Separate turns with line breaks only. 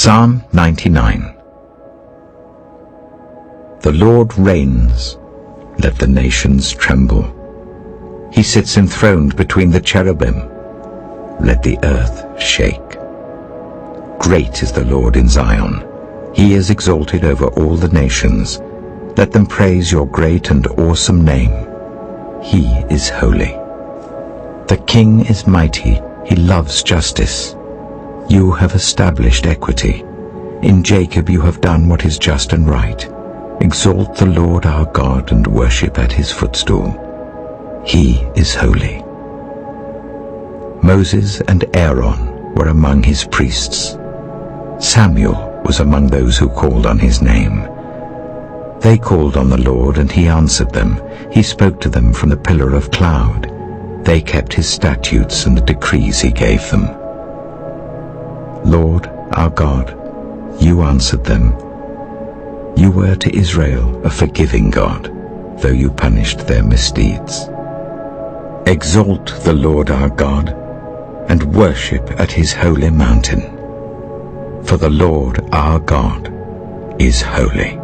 Psalm 99. The Lord reigns, let the nations tremble. He sits enthroned between the cherubim, let the earth shake. Great is the Lord in Zion, he is exalted over all the nations. Let them praise your great and awesome name. He is holy. The King is mighty, he loves justice. You have established equity. In Jacob you have done what is just and right. Exalt the Lord our God and worship at his footstool. He is holy. Moses and Aaron were among his priests. Samuel was among those who called on his name. They called on the Lord, and he answered them. He spoke to them from the pillar of cloud. They kept his statutes and the decrees he gave them. Lord, our God, you answered them. You were to Israel a forgiving God, though you punished their misdeeds. Exalt the Lord our God, and worship at his holy mountain. For the Lord our God is holy.